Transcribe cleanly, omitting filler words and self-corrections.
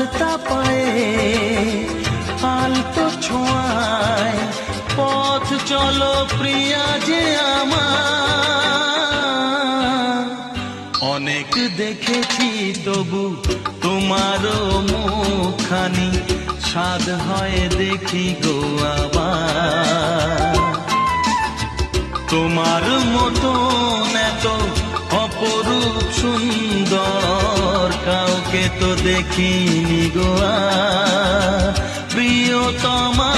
আলতা পায়ে আলতো ছোঁয়ায় পথ চলো প্রিয়া যে আমার। অনেক দেখেছি তবু তোমারও মুখখানি স্বাদ হয় দেখি গো আবার। তোমার মতন এত অপরূপ সুন্দর কাউকে তো দেখিনি গো প্রিয়তমা।